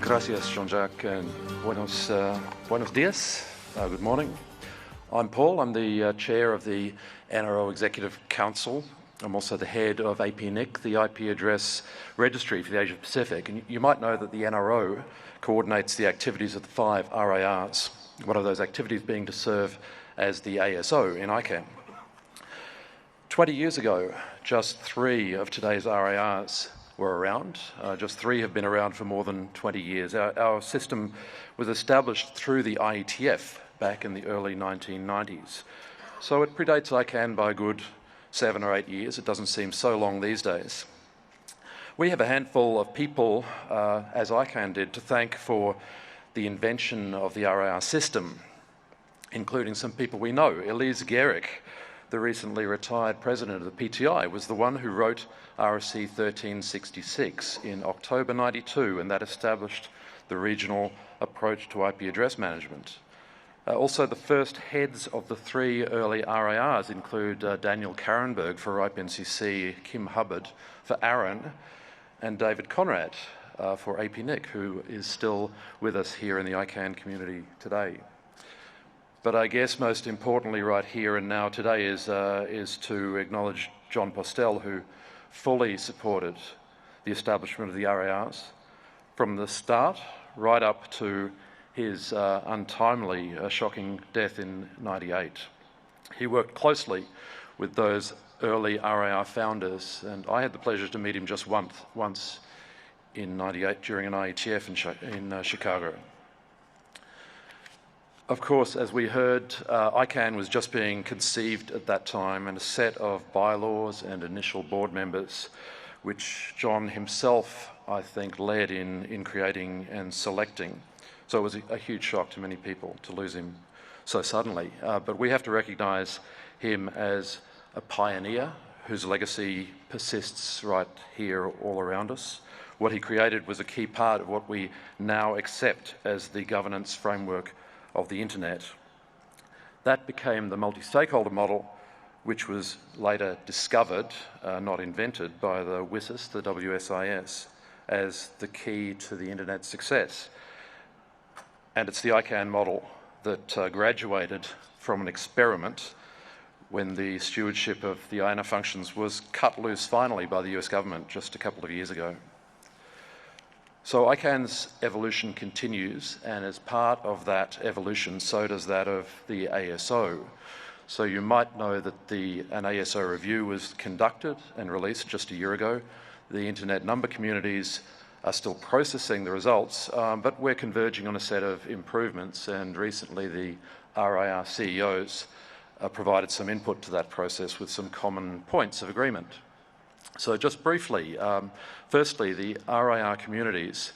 Gracias, Jean-Jacques, and buenos dias. Good morning. I'm Paul. I'm the chair of the NRO Executive Council. I'm also the head of APNIC, the IP Address Registry for the Asia Pacific. And you might know that the NRO coordinates the activities of the 5 RARs, one of those activities being to serve as the ASO in ICANN. 20 years ago, just 3 of today's RARs were around. Just 3 have been around for more than 20 years. Our system was established through the IETF back in the early 1990s. So it predates ICANN by a good 7 or 8 years. It doesn't seem so long these days. We have a handful of people, as ICANN did, to thank for the invention of the RAR system, including some people we know. Elise Gehrig, the recently retired president of the PTI, was the one who wrote RFC 1366 in October 92, and that established the regional approach to IP address management. Also, the first heads of the 3 early RARs include Daniel Karenberg for RIPE-NCC, Kim Hubbard for ARAN, and David Conrad for APNIC, who is still with us here in the ICANN community today. But I guess most importantly right here and now today is to acknowledge John Postel, who fully supported the establishment of the RARs from the start right up to his untimely, shocking death in '98. He worked closely with those early RAR founders, and I had the pleasure to meet him just once in '98 during an IETF in Chicago. Of course, as we heard, ICANN was just being conceived at that time, and a set of bylaws and initial board members, which John himself, I think, led in creating and selecting. So it was a huge shock to many people to lose him so suddenly. But we have to recognise him as a pioneer whose legacy persists right here all around us. What he created was a key part of what we now accept as the governance framework of the internet. That became the multi-stakeholder model, which was later discovered, not invented, by the WSIS, the WSIS, as the key to the internet's success. And it's the ICANN model that graduated from an experiment when the stewardship of the IANA functions was cut loose finally by the US government just a couple of years ago. So ICANN's evolution continues, and as part of that evolution, so does that of the ASO. So you might know that an ASO review was conducted and released just a year ago. The internet number communities are still processing the results, but we're converging on a set of improvements, and recently the RAR CEOs provided some input to that process with some common points of agreement. So just briefly, firstly, the RAR communities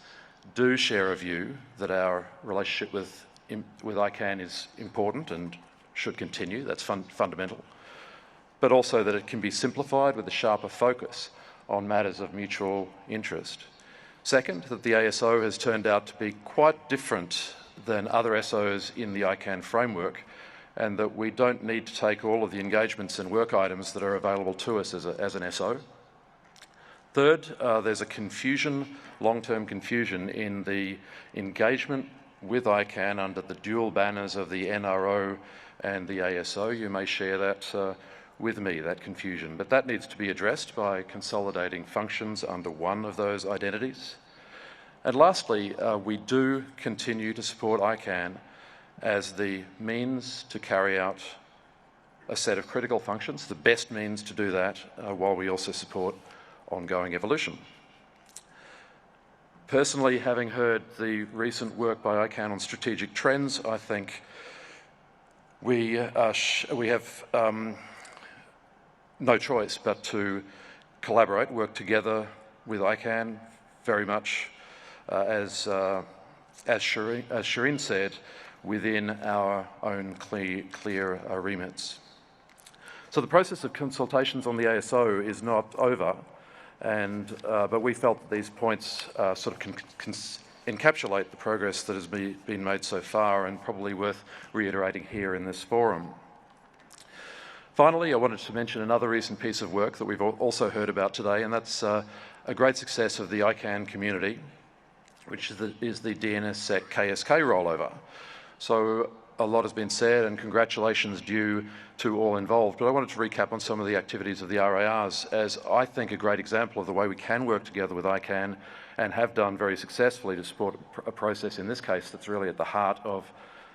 do share a view that our relationship with ICANN is important and should continue. That's fundamental. But also that it can be simplified with a sharper focus on matters of mutual interest. Second, that the ASO has turned out to be quite different than other SOs in the ICANN framework, and that we don't need to take all of the engagements and work items that are available to us as an SO. Third, there's a confusion, long-term confusion, in the engagement with ICANN under the dual banners of the NRO and the ASO. You may share that with me, that confusion. But that needs to be addressed by consolidating functions under one of those identities. And lastly, we do continue to support ICANN as the means to carry out a set of critical functions, the best means to do that, while we also support ongoing evolution. Personally, having heard the recent work by ICANN on strategic trends, I think we have no choice but to collaborate, work together with ICANN, very much as Shireen said, within our own clear remits. So the process of consultations on the ASO is not over, but we felt that these points sort of encapsulate the progress that has been made so far, and probably worth reiterating here in this forum. Finally, I wanted to mention another recent piece of work that we've also heard about today, and that's a great success of the ICANN community, which is the DNSSEC KSK rollover. So a lot has been said, and congratulations due to all involved, but I wanted to recap on some of the activities of the RARs as I think a great example of the way we can work together with ICANN and have done very successfully to support a process in this case that's really at the heart of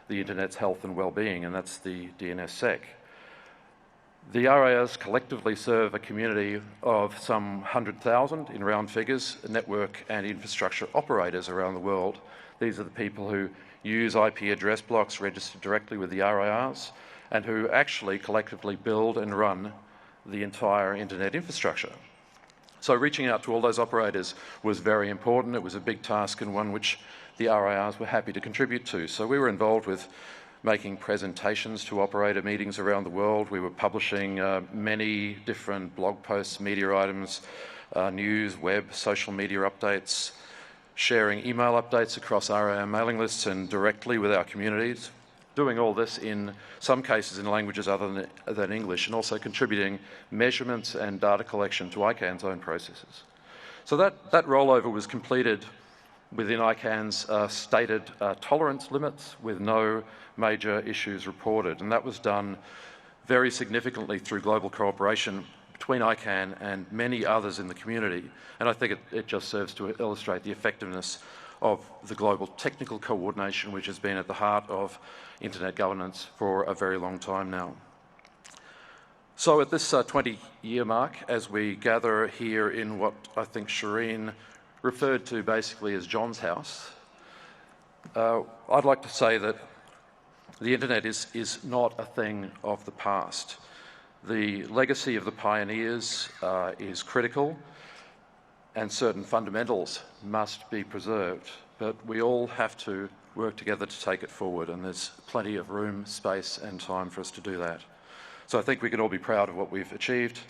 the internet's health and well-being, and that's the DNSSEC. The RARs collectively serve a community of some 100,000 in round figures, network and infrastructure operators around the world. These are the people who use IP address blocks registered directly with the RARs and who actually collectively build and run the entire internet infrastructure. So reaching out to all those operators was very important. It was a big task and one which the RARs were happy to contribute to. So we were involved with making presentations to operator meetings around the world. We were publishing many different blog posts, media items, news, web, social media updates, sharing email updates across RAR mailing lists and directly with our communities, doing all this in some cases in languages other than English, and also contributing measurements and data collection to ICANN's own processes. So that rollover was completed within ICANN's stated tolerance limits with no major issues reported, and that was done very significantly through global cooperation between ICANN and many others in the community, and I think it just serves to illustrate the effectiveness of the global technical coordination which has been at the heart of internet governance for a very long time now. So at this 20-year mark, as we gather here in what I think Shireen referred to basically as John's house, I'd like to say that the internet is not a thing of the past. The legacy of the pioneers is critical, and certain fundamentals must be preserved, but we all have to work together to take it forward, and there's plenty of room, space and time for us to do that. So I think we can all be proud of what we've achieved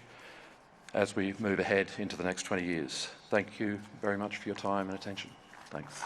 as we move ahead into the next 20 years. Thank you very much for your time and attention. Thanks.